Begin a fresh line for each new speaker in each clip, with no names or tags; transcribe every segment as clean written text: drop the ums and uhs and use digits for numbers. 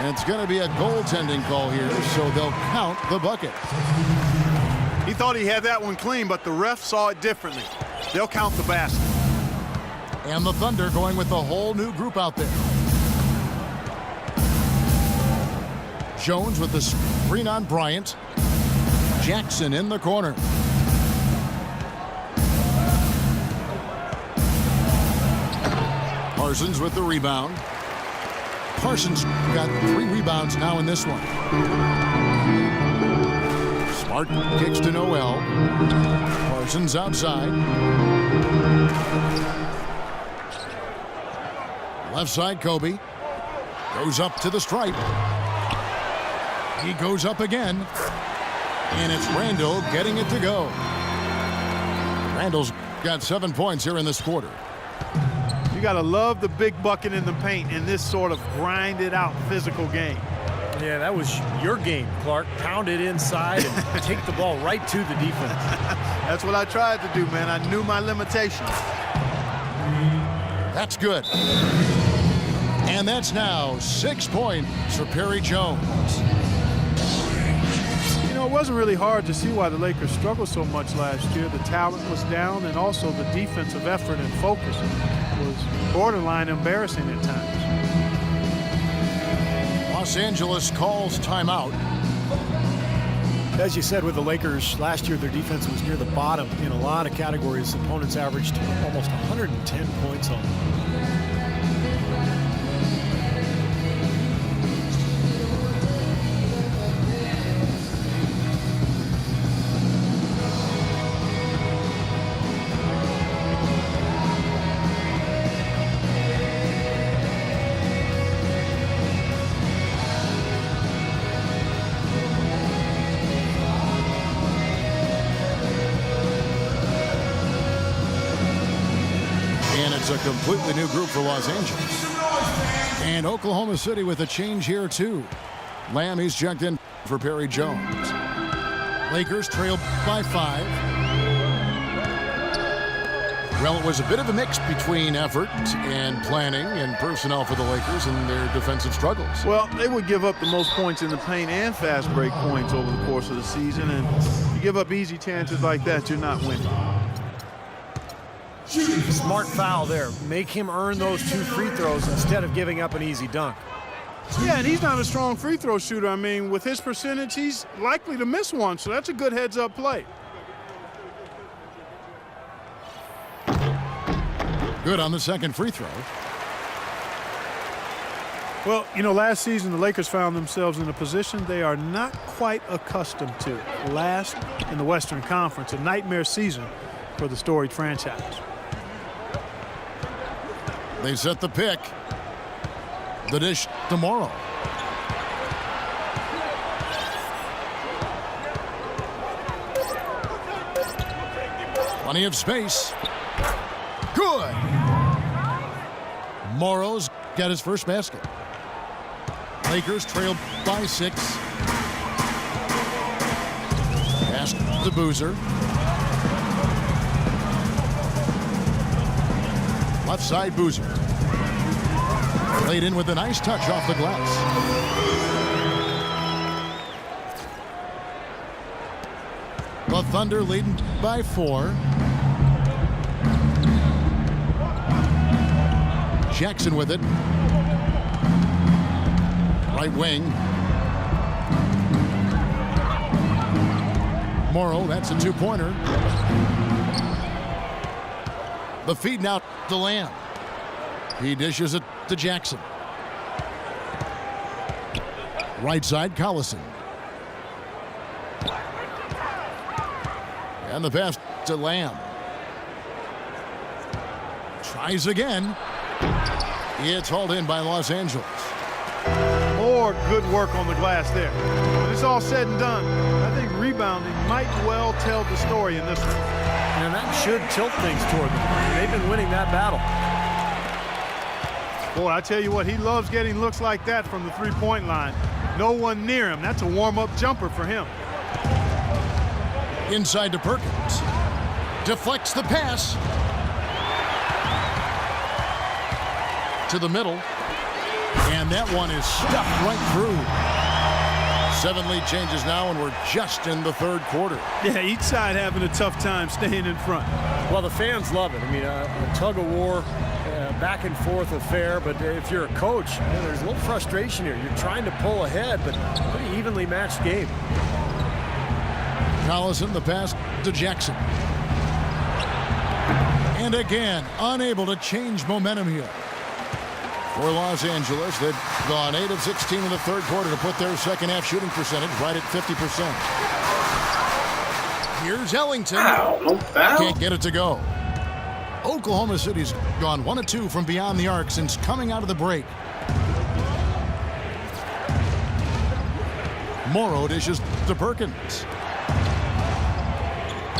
And it's going to be a goaltending call here, so they'll count the bucket.
He thought he had that one clean, but the ref saw it differently. They'll count the basket.
And the Thunder going with a whole new group out there. Jones with the screen on Bryant. Jackson in the corner. Parsons with the rebound. Parsons got 3 rebounds now in this one. Smart kicks to Noel. Parsons outside. Left side, Kobe. Goes up to the stripe. He goes up again. And it's Randall getting it to go. Randall's got 7 points here in this quarter.
You got to love the big bucket in the paint in this sort of grinded out physical game.
Yeah, that was your game, Clark. Pound it inside and take the ball right to the defense.
That's what I tried to do, man. I knew my limitations.
That's good. And that's now 6 points for Perry Jones.
You know, it wasn't really hard to see why the Lakers struggled so much last year. The talent was down, and also the defensive effort and focus was borderline embarrassing at times.
Los Angeles calls timeout.
As you said with the Lakers, last year their defense was near the bottom in a lot of categories. Opponents averaged almost 110 points on them.
It's a completely new group for Los Angeles. And Oklahoma City with a change here, too. Lamb, he's checked in for Perry Jones. Lakers trailed by 5. Well, it was a bit of a mix between effort and planning and personnel for the Lakers and their defensive struggles.
Well, they would give up the most points in the paint and fast break points over the course of the season. And you give up easy chances like that, you're not winning.
Smart foul there. Make him earn those 2 free throws instead of giving up an easy dunk.
Yeah, and he's not a strong free throw shooter. I mean, with his percentage, he's likely to miss one, so that's a good heads-up play.
Good on the second free throw.
Well, you know, last season the Lakers found themselves in a position they are not quite accustomed to. Last in the Western Conference, a nightmare season for the storied franchise.
They set the pick. The dish tomorrow. Plenty of space. Good. Morrow's got his first basket. Lakers trailed by 6. Pass to Boozer. Left side, Boozer. Laid in with a nice touch off the glass. The Thunder leading by 4. Jackson with it. Right wing. Morrow, that's a 2-pointer. The feed now to Lamb. He dishes it to Jackson. Right side, Collison. And the pass to Lamb. Tries again. It's hauled in by Los Angeles.
More good work on the glass there. When it's all said and done, I think rebounding might well tell the story in this one.
And that should tilt things toward them. They've been winning that battle.
Boy, I tell you what, he loves getting looks like that from the three-point line. No one near him. That's a warm-up jumper for him.
Inside to Perkins. Deflects the pass. To the middle. And that one is stuffed right through. 7 lead changes now, and we're just in the third quarter.
Yeah, each side having a tough time staying in front.
Well, the fans love it. I mean, a tug-of-war, back and forth affair, but if you're a coach, there's a little frustration here. You're trying to pull ahead, but pretty evenly matched game.
Collison, the pass to Jackson. And again, unable to change momentum here. For Los Angeles, they've gone 8 of 16 in the third quarter to put their second half shooting percentage right at 50%. Here's Ellington. Can't get it to go. Oklahoma City's gone 1 of 2 from beyond the arc since coming out of the break. Morrow dishes to Perkins.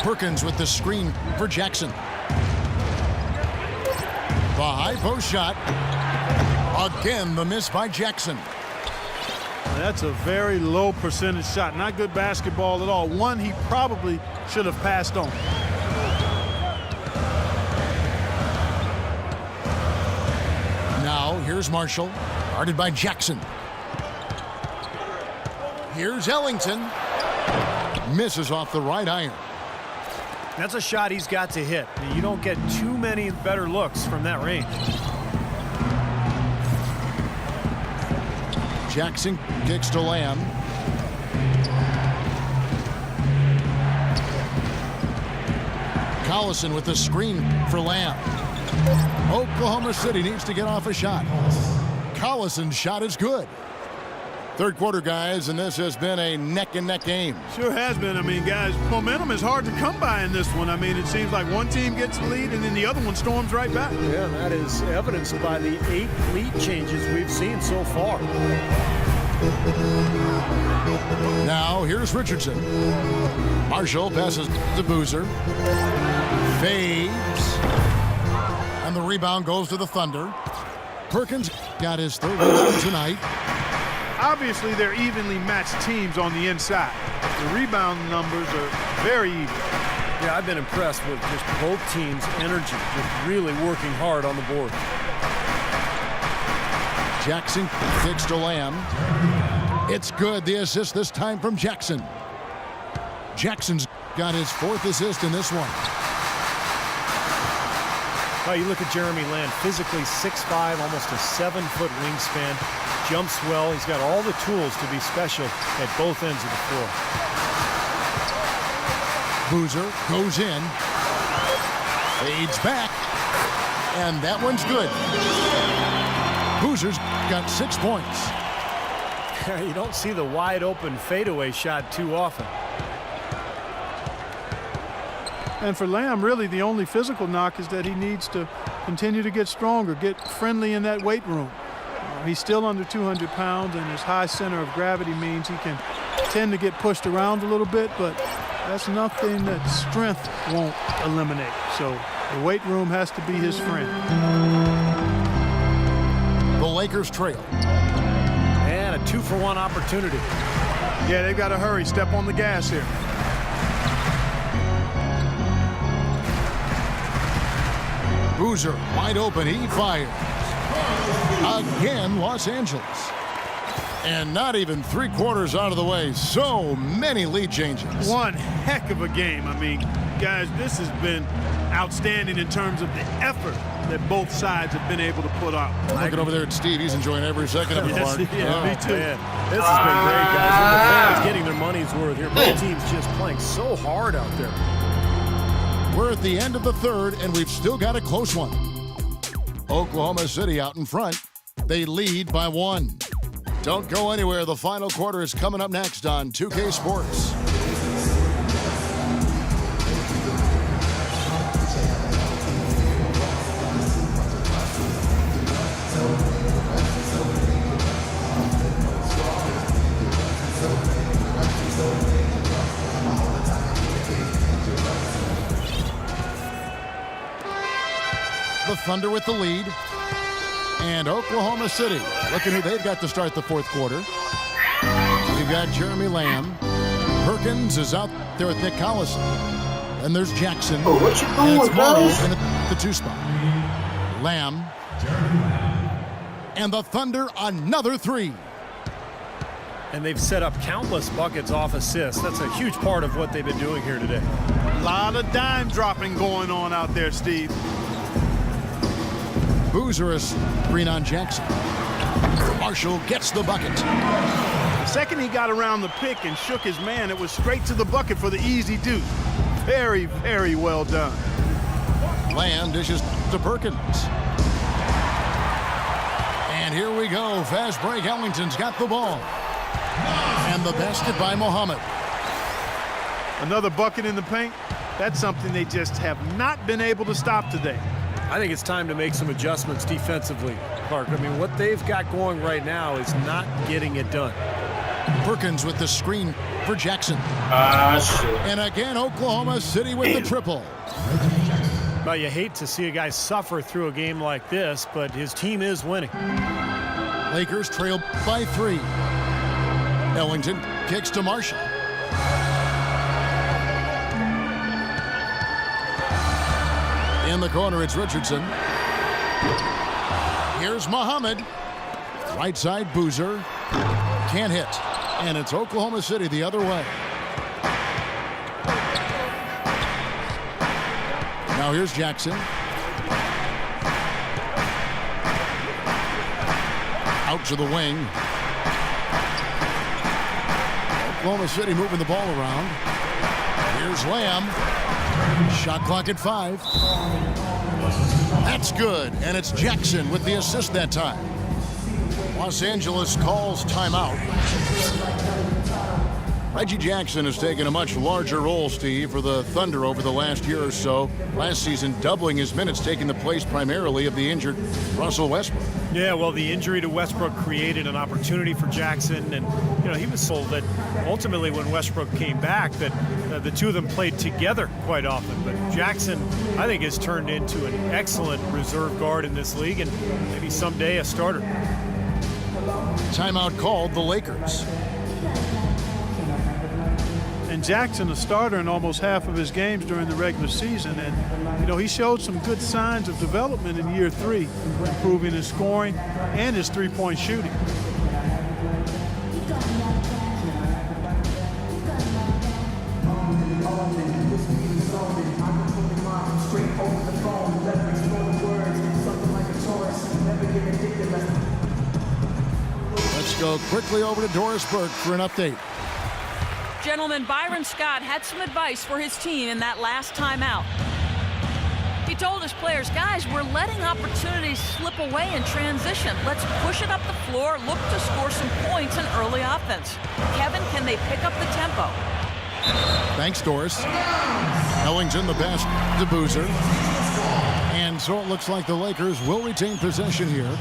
Perkins with the screen for Jackson. The high post shot. Again, the miss by Jackson.
That's a very low percentage shot. Not good basketball at all. One he probably should have passed on.
Now, here's Marshall, guarded by Jackson. Here's Ellington. Misses off the right iron.
That's a shot he's got to hit. You don't get too many better looks from that range.
Jackson kicks to Lamb. Collison with the screen for Lamb. Oklahoma City needs to get off a shot. Collison's shot is good. Third quarter, guys, and this has been a neck-and-neck game.
Sure has been. I mean, guys, momentum is hard to come by in this one. I mean, it seems like one team gets the lead and then the other one storms right back.
Yeah, that is evidenced by the 8 lead changes we've seen so far.
Now, here's Richardson. Marshall passes to Boozer. Fades. And the rebound goes to the Thunder. Perkins got his third rebound tonight.
Obviously, they're evenly matched teams on the inside. The rebound numbers are very even.
Yeah, I've been impressed with just both teams' energy, just really working hard on the board.
Jackson kicks to Lamb. It's good. The assist this time from Jackson. Jackson's got his 4th assist in this one.
Well, you look at Jeremy Lamb, physically 6'5", almost a 7-foot wingspan. Jumps well. He's got all the tools to be special at both ends of the floor.
Boozer goes in. Fades back. And that one's good. Boozer's got 6 points.
You don't see the wide open fadeaway shot too often.
And for Lamb, really the only physical knock is that he needs to continue to get stronger, get friendly in that weight room. He's still under 200 pounds, and his high center of gravity means he can tend to get pushed around a little bit, but that's nothing that strength won't eliminate. So the weight room has to be his friend.
The Lakers trail.
And a 2-for-1 opportunity.
Yeah, they've got to hurry. Step on the gas here.
Boozer wide open. He fires. Again, Los Angeles. And not even 3/4 out of the way. So many lead changes.
One heck of a game. I mean, guys, this has been outstanding in terms of the effort that both sides have been able to put out.
Looking over there at Steve. He's enjoying every second of it,
Yes,
Mark.
yeah, me too.
Man, this has been great, guys. And the fans getting their money's worth here. Both teams just playing so hard out there.
We're at the end of the third, and we've still got a close one. Oklahoma City out in front. They lead by 1. Don't go anywhere. The final quarter is coming up next on 2K Sports. The Thunder with the lead. And Oklahoma City, looking who they've got to start the fourth quarter. We've got Jeremy Lamb. Perkins is out there with Nick Collison. And there's Jackson.
Oh, what you
And it's
doing,
Morrow in
fellas?
the 2 spot. Lamb. And the Thunder another three.
And they've set up countless buckets off assists. That's a huge part of what they've been doing here today.
A lot of dime dropping going on out there, Steve.
Boozer is screen on Jackson. Marshall gets the bucket.
The second he got around the pick and shook his man, it was straight to the bucket for the easy deuce. Very, very well done.
Lamb dishes to Perkins. And here we go. Fast break. Ellington's got the ball. And the basket by Muhammad.
Another bucket in the paint. That's something they just have not been able to stop today.
I think it's time to make some adjustments defensively, Clark. I mean, what they've got going right now is not getting it done.
Perkins with the screen for Jackson. And again, Oklahoma City with the triple.
Well, you hate to see a guy suffer through a game like this, but his team is winning.
Lakers trail by 3. Ellington kicks to Marshall. In the corner, it's Richardson. Here's Muhammad. Right side, Boozer. Can't hit. And it's Oklahoma City the other way. Now here's Jackson. Out to the wing. Oklahoma City moving the ball around. Here's Lamb. Shot clock at 5. That's good, and it's Jackson with the assist that time. Los Angeles calls timeout. Reggie Jackson has taken a much larger role, Steve, for the Thunder over the last year or so. Last season, doubling his minutes, taking the place primarily of the injured Russell Westbrook.
Yeah, well, the injury to Westbrook created an opportunity for Jackson, and he was told that ultimately when Westbrook came back that the two of them played together quite often. But Jackson, I think, has turned into an excellent reserve guard in this league, and maybe someday a starter.
Timeout called the Lakers.
And Jackson, a starter in almost half of his games during the regular season. And, he showed some good signs of development in year 3, improving his scoring and his three-point shooting.
Let's go quickly over to Doris Burke for an update.
Gentlemen, Byron Scott had some advice for his team in that last timeout. He told his players, guys, we're letting opportunities slip away in transition. Let's push it up the floor, look to score some points in early offense. Kevin, can they pick up the tempo?
Thanks, Doris. Ellington the best to Boozer. And so it looks like the Lakers will retain possession here.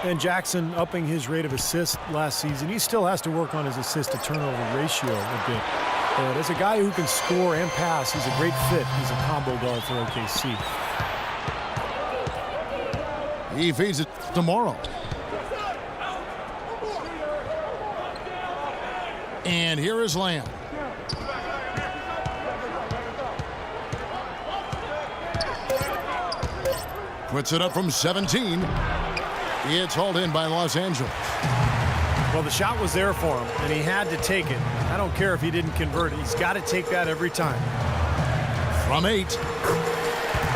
And Jackson upping his rate of assists last season. He still has to work on his assist-to-turnover ratio a bit. But as a guy who can score and pass, he's a great fit. He's a combo guard for OKC.
He feeds it tomorrow. And here is Lamb. Puts it up from 17. It's hauled in by Los Angeles.
Well, the shot was there for him, and he had to take it. I don't care if he didn't convert it. He's got to take that every time.
From 8.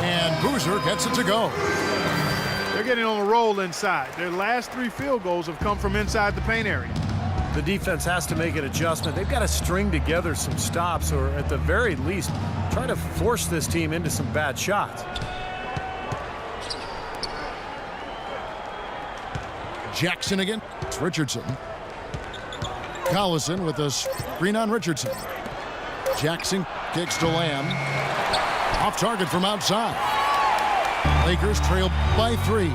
And Boozer gets it to go.
They're getting on a roll inside. Their last 3 field goals have come from inside the paint area.
The defense has to make an adjustment. They've got to string together some stops, or at the very least, try to force this team into some bad shots.
Jackson again. It's Richardson. Collison with a screen on Richardson. Jackson kicks to Lamb. Off target from outside. Lakers trail by 3.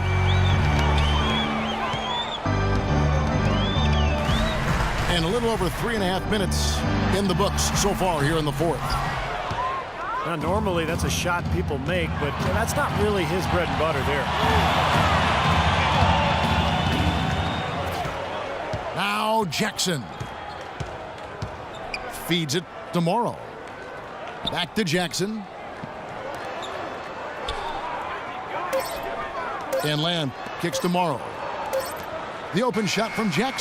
And a little over 3.5 minutes in the books so far here in the 4th.
Now, normally that's a shot people make, but that's not really his bread and butter there.
Now Jackson feeds it to Morrow. Back to Jackson. And Lamb kicks to Morrow. The open shot from Jackson.